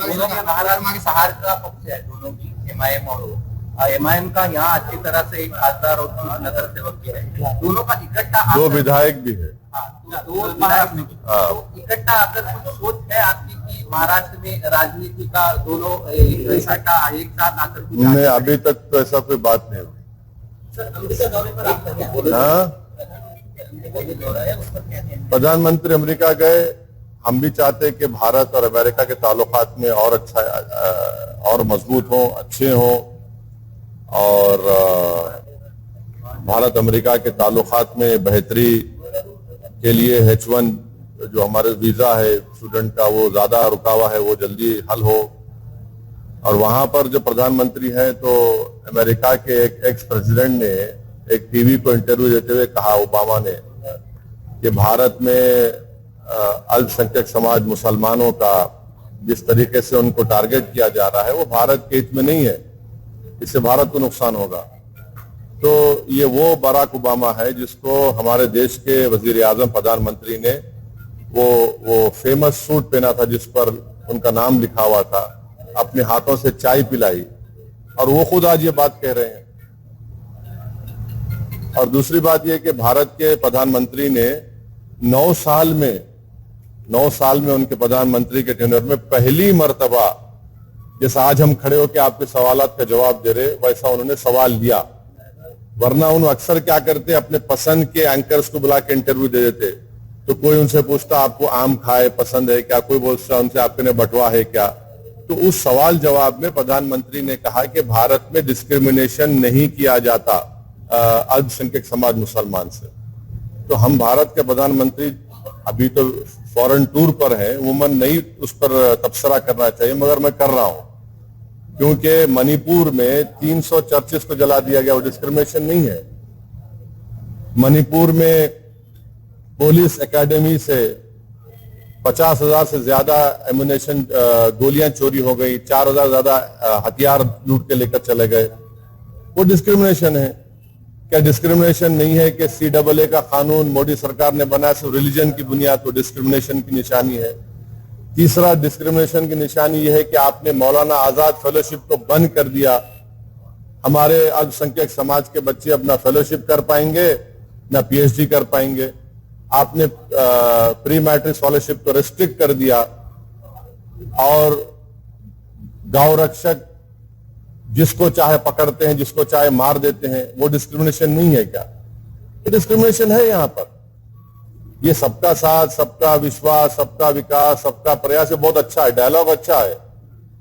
दोनों के महाराष्ट्र के सहारा पक्ष है, दोनों की एमआईएम और एमआईएम का यहाँ अच्छी तरह से एक खासदार और कुछ नगर सेवक भी है, दोनों का इकट्ठा 2 विधायक भी है। दो इकट्ठा आकर कुछ सोच है आपकी कि महाराष्ट्र में राजनीति का दोनों इकट्ठा एक साथ आकर? नहीं, अभी तक तो ऐसा कोई बात नहीं हुई। सर, अमेरिका दौरे पर आपका क्या? प्रधानमंत्री अमेरिका गए, हम भी चाहते हैं कि भारत और अमेरिका के ताल्लुकात में और अच्छा और मजबूत हो, अच्छे हो, और भारत अमेरिका के ताल्लुकात में बेहतरी के लिए H1 जो हमारे वीजा है स्टूडेंट का वो ज्यादा रुका हुआ है, वो जल्दी हल हो। और वहां पर जो प्रधानमंत्री है, तो अमेरिका के एक एक्स प्रेसिडेंट ने एक टीवी को इंटरव्यू देते हुए कहा, ओबामा ने, कि भारत में अल्पसंख्यक समाज मुसलमानों का जिस तरीके से उनको टारगेट किया जा रहा है वो भारत के हित में नहीं है, इससे भारत को नुकसान होगा। तो ये वो बराक ओबामा है जिसको हमारे देश के वजीर आजम प्रधानमंत्री ने वो फेमस सूट पहना था जिस पर उनका नाम लिखा हुआ था, अपने हाथों से चाय पिलाई, और वो खुद आज ये बात कह रहे हैं। और दूसरी बात यह कि भारत के प्रधानमंत्री ने 9 साल में उनके प्रधानमंत्री के टेन्योर में पहली मर्तबा, जैसा आज हम खड़े होकर आपके सवालात का जवाब दे रहे, वैसा उन्होंने सवाल दिया। वरना उन्होंने अक्सर क्या करते, अपने पसंद के एंकर्स को बुला के इंटरव्यू दे देते। तो कोई उनसे पूछता आपको आम खाए पसंद है क्या, कोई बोलता उनसे आपके ने बटवा है क्या। तो उस सवाल जवाब में प्रधानमंत्री ने कहा कि भारत में डिस्क्रिमिनेशन नहीं किया जाता अल्पसंख्यक समाज मुसलमान से। तो हम भारत के प्रधानमंत्री अभी तो फॉरेन टूर पर हैं, उमूमन नहीं उस पर तबसरा करना चाहिए, मगर मैं कर रहा हूं, क्योंकि मणिपुर में 300 चर्चेस को जला दिया गया, वो डिस्क्रिमिनेशन नहीं है। मणिपुर में पुलिस एकेडमी से 50,000 से ज्यादा एमुनेशन गोलियां चोरी हो गई, 4,000 ज्यादा हथियार लूट के लेकर चले गए, वो डिस्क्रिमिनेशन है। क्या डिस्क्रिमिनेशन नहीं है कि CAA का कानून मोदी सरकार ने बनाया सिर्फ रिलीजन की बुनियाद पर, डिस्क्रिमिनेशन की निशानी है। तीसरा डिस्क्रिमिनेशन की निशानी यह है कि आपने मौलाना आजाद फेलोशिप को बंद कर दिया। हमारे अल्पसंख्यक समाज के बच्चे अपना फेलोशिप कर पाएंगे ना PhD कर पाएंगे। आपने प्री मैट्रिक स्कॉलरशिप को रिस्ट्रिक्ट कर दिया, और गौ रक्षक जिसको चाहे पकड़ते हैं, जिसको चाहे मार देते हैं, वो डिस्क्रिमिनेशन नहीं है क्या? ये डिस्क्रिमिनेशन है। यहाँ पर ये सबका साथ, सबका विश्वास, सबका विकास, सबका प्रयास, ये बहुत अच्छा है, डायलॉग अच्छा है,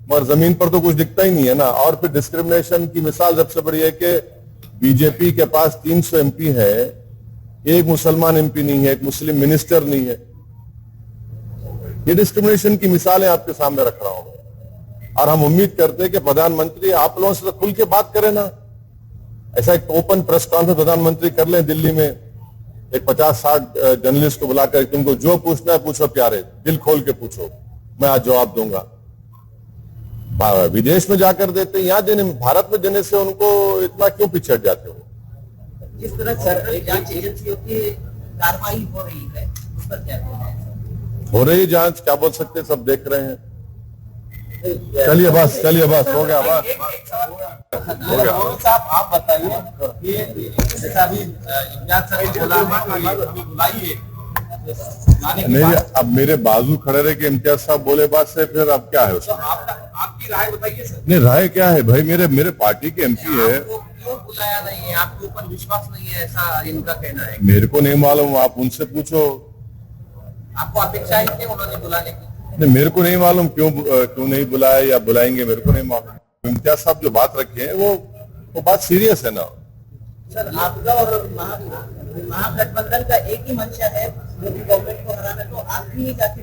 मगर जमीन पर तो कुछ दिखता ही नहीं है ना। और फिर डिस्क्रिमिनेशन की मिसाल सबसे बड़ी है कि बीजेपी के पास 300 MP है, एक मुसलमान MP नहीं है, एक मुस्लिम मिनिस्टर नहीं है। ये डिस्क्रिमिनेशन की मिसालें आपके सामने रख रहा हूं, और हम उम्मीद करते हैं कि प्रधानमंत्री आप लोगों से तो खुल के बात करें ना। ऐसा एक ओपन प्रेस कॉन्फ्रेंस प्रधानमंत्री कर लें दिल्ली में, एक 50-60 जर्नलिस्ट को बुलाकर, तुमको जो पूछना है पूछो प्यारे, दिल खोल के पूछो, मैं आज जवाब दूंगा। विदेश में जाकर देते, यहाँ देने, भारत में देने से उनको इतना क्यों पिछड़ जाते हो? जिस तरह जांच एजेंसियों की कार्रवाई हो रही है उस पर क्या कहना है? हो रही जांच, क्या बोल सकते हैं, सब देख रहे हैं। चलिए बस हो गया, बस हो गया। साहब आप बताइए, ये जैसा अभी इम्तियाज सर ने बोला है, बुलाइए नहीं, अब मेरे बाजू खड़े रहे कि इम्तियाज साहब बोले बात से, फिर अब क्या है उसमें? आपकी राय बताइए सर। नहीं, राय क्या है भाई, मेरे पार्टी के MP है। क्यों बुलाया नहीं है? आपके ऊपर विश्वास नहीं है, ऐसा इनका कहना है। मेरे को नहीं मालूम, आप उनसे पूछो। आपको अपेक्षा थी उन्होंने बुलाने की? नहीं, मेरे को नहीं मालूम क्यों नहीं बुलाया या बुलाएंगे, मेरे को नहीं मालूम। इम्तियाज साहब जो बात रखे हैं वो बात सीरियस है ना। सर, आपका और महागठबंधन का एक ही मंशा है मोदी गवर्नमेंट को हराना, तो आप क्यों नहीं जाके?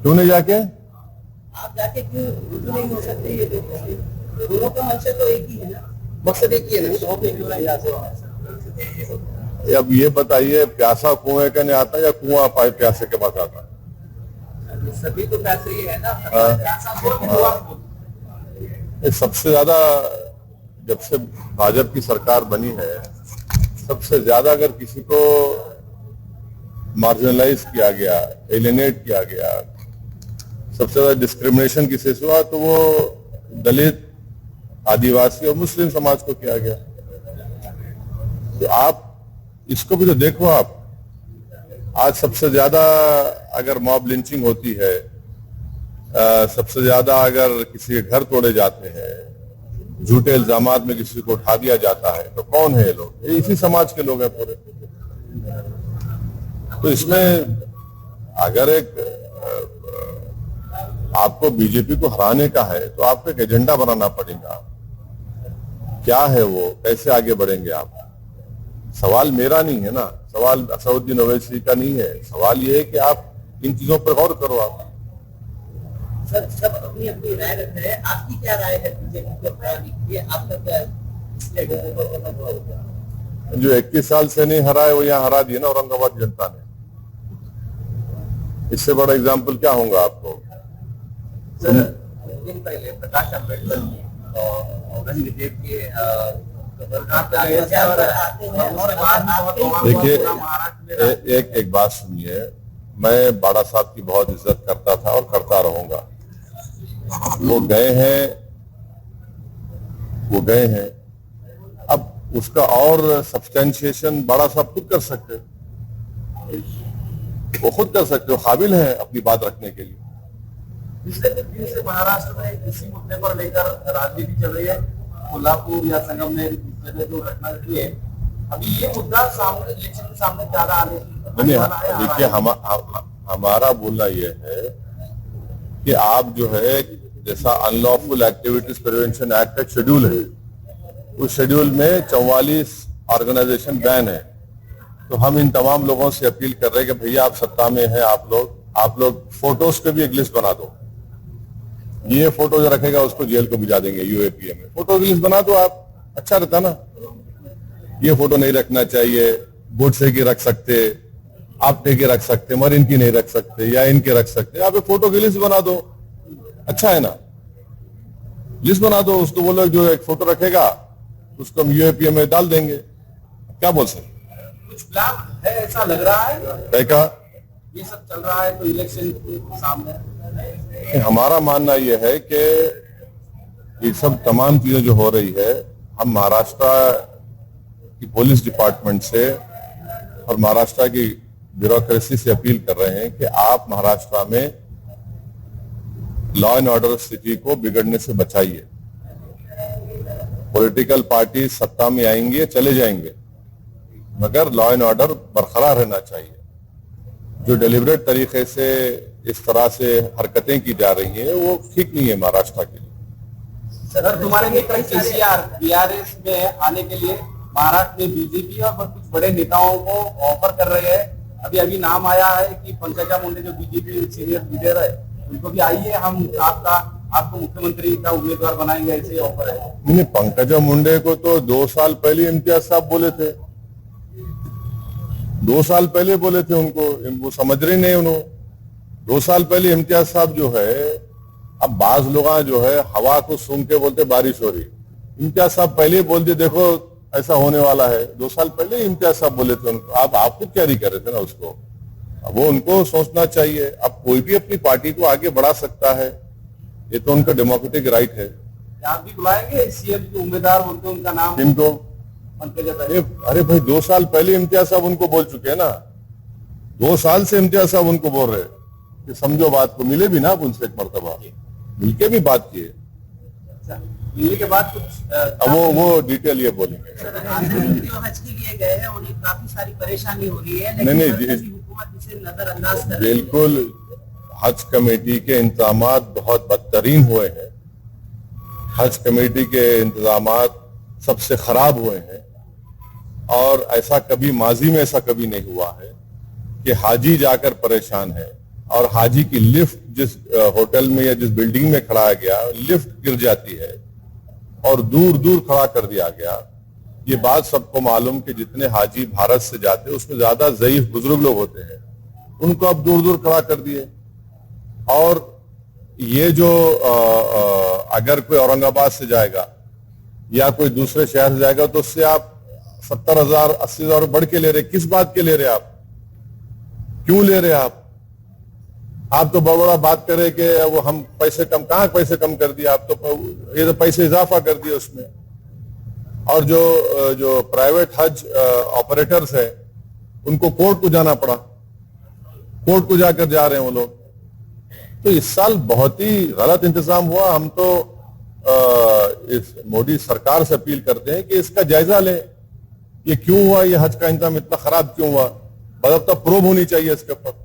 क्यों नहीं जाके? आप जाके क्यों रुजू नहीं हो सकते? ये दोनों का मंशा तो एक ही है ना, मकसद एक ही है ना। अब ये बताइए, प्यासा कुएं का नहीं आता या कुआं पाए प्यासे के पास आता? सभी तो प्यासे ही है ना। सबसे ज्यादा जब से भाजपा की सरकार बनी है, सबसे ज्यादा अगर किसी को मार्जिनलाइज किया गया, एलिनेट किया गया, सबसे ज्यादा डिस्क्रिमिनेशन किसी से हुआ तो वो दलित, आदिवासी और मुस्लिम समाज को किया गया। तो आप इसको भी तो देखो। आप आज सबसे ज्यादा अगर मॉब लिंचिंग होती है, सबसे ज्यादा अगर किसी के घर तोड़े जाते हैं, झूठे इल्जामात में किसी को उठा दिया जाता है, तो कौन है ये लोग? ये इसी समाज के लोग हैं पूरे। तो इसमें अगर एक आपको बीजेपी को हराने का है तो आपको एक एजेंडा बनाना पड़ेगा। क्या है वो, कैसे आगे बढ़ेंगे आप? सवाल मेरा नहीं है ना, सवाल असदुद्दीन ओवैसी का नहीं है। सवाल ये है कि आप इन चीजों पर गौर करो। आप सर सब अपनी अपनी राय रख रहे हैं, आपकी क्या राय है बीजेपी के बारे? ये आपका क्या है? जो 21 साल से नहीं हरा है वो यहाँ हरा दिया ना औरंगाबाद जनता ने। इससे बड़ा एग्जाम्पल क्या होगा आपको? सर दिन पहले प्रकाश अम्बेडकर जी और औरंगजेब के देखिए, एक बात सुनिए, मैं बाड़ा साहब की बहुत इज्जत करता था और करता रहूंगा। वो गए हैं। अब उसका और सब्सटेंशिएशन बाड़ा साहब खुद कर सकते, वो खुद कर सकते हो, काबिल है अपनी बात रखने के लिए। पिछले कुछ दिन से महाराष्ट्र में इसी मुद्दे पर लेकर राजनीति चल रही है। कोल्हापुर या संगम में जो घटना घटी है, अभी ये मुद्दा सामने इलेक्शन के सामने ज्यादा आने नहीं। देखिए, हमारा बोलना यह है कि आप जो है, जैसा अनलॉफुल एक्टिविटीज प्रिवेंशन एक्ट का शेड्यूल है, उस शेड्यूल में 44 ऑर्गेनाइजेशन बैन है। तो हम इन तमाम लोगों से अपील कर रहे हैं कि भैया आप सत्ता में हैं, आप लोग फोटोज के भी एक लिस्ट बना दो। ये फोटो जो रखेगा उसको जेल को भिजा देंगे यूएपीए में। फोटो की लिस्ट बना दो आप, अच्छा रहता ना। ये फोटो नहीं रखना चाहिए, गोडसे की रख सकते, आपटे की रख सकते, मगर इनकी नहीं रख सकते, या इनके रख सकते। आप एक फोटो की लिस्ट बना दो, अच्छा है ना। लिस्ट बना दो, उसको बोलो जो एक फोटो रखेगा उसको हम यूएपीए में डाल देंगे। क्या बोल सकते? कुछ प्लान है ऐसा लग रहा है का ये सब चल रहा है तो इलेक्शन के सामने? हमारा मानना यह है कि ये सब तमाम चीजें जो हो रही है, हम महाराष्ट्र की पुलिस डिपार्टमेंट से और महाराष्ट्र की ब्यूरोक्रेसी से अपील कर रहे हैं कि आप महाराष्ट्र में लॉ एंड ऑर्डर स्थिति को बिगड़ने से बचाइए। पॉलिटिकल पार्टी सत्ता में आएंगे, चले जाएंगे, मगर लॉ एंड ऑर्डर बरकरार रहना चाहिए। जो डेलिब्रेट तरीके से इस तरह से हरकतें की जा रही हैं वो ठीक नहीं है महाराष्ट्र के लिए। सर तुम्हारे नेता केसीआर बीआरएस में आने के लिए महाराष्ट्र में बीजेपी और कुछ बड़े नेताओं को ऑफर कर रहे हैं। अभी नाम आया है कि पंकजा मुंडे जो बीजेपी सीनियर लीडर है, उनको भी आइए हम आपको मुख्यमंत्री का उम्मीदवार बनाएंगे, ऐसे ऑफर है। नहीं, पंकजा मुंडे को तो 2 साल पहले इम्तियाज साहब बोले थे। 2 साल पहले बोले थे उनको, वो समझ रहे नहीं उन्होंने। 2 साल पहले इम्तियाज साहब जो है, अब बाज लोग जो है हवा को सूंघ के बोलते बारिश हो रही। इम्तियाज साहब पहले ही बोल दिए देखो ऐसा होने वाला है। 2 साल पहले इम्तियाज साहब बोले थे उनको। आप खुद कैरी कर रहे थे ना उसको। अब वो उनको सोचना चाहिए। अब कोई भी अपनी पार्टी को आगे बढ़ा सकता है, ये तो उनका डेमोक्रेटिक राइट है। आप भी बुलाएंगे सीएम के उम्मीदवार बोलते उनका नाम? किनको? पंकजा। अरे भाई 2 साल पहले इम्तियाज साहब उनको बोल चुके हैं ना। 2 साल से इम्तियाज साहब उनको बोल रहे कि समझो बात को। मिले भी ना आप उनसे एक मरतबा, मिलके भी बात किए। मिलने के बाद कुछ अब वो डिटेल ये बोलेंगे। हज के लिए गए हैं, उन्हें काफी सारी परेशानी हो रही है, नहीं, हुकूमत इसे नजरअंदाज कर रही है। बिल्कुल, हज कमेटी के इंतजामात बहुत बदतरीन हुए हैं। हज कमेटी के इंतजामात सबसे खराब हुए हैं और ऐसा कभी माजी में ऐसा कभी नहीं हुआ है कि हाजी जाकर परेशान है और हाजी की लिफ्ट जिस होटल में या जिस बिल्डिंग में खड़ा गया, लिफ्ट गिर जाती है और दूर दूर खड़ा कर दिया गया। ये बात सबको मालूम कि जितने हाजी भारत से जाते हैं उसमें ज्यादा ज़ईफ बुजुर्ग लोग होते हैं, उनको अब दूर दूर खड़ा कर दिए। और ये जो अगर कोई औरंगाबाद से जाएगा या कोई दूसरे शहर से जाएगा तो उससे आप 70,000 80,000 बढ़ के ले रहे। किस बात के ले रहे आप? क्यों ले रहे आप? आप तो बड़ा बात करें कि वो हम पैसे कम, कहाँ पैसे कम कर दिया, आप तो ये तो पैसे इजाफा कर दिया उसमें। और जो प्राइवेट हज ऑपरेटर्स है उनको कोर्ट को जाना पड़ा, कोर्ट को जाकर जा रहे हैं वो लोग। तो इस साल बहुत ही गलत इंतजाम हुआ। हम तो इस मोदी सरकार से अपील करते हैं कि इसका जायजा लें, ये क्यों हुआ, ये हज का इंतजाम इतना खराब क्यों हुआ, मतलब प्रोब होनी चाहिए इसके ऊपर।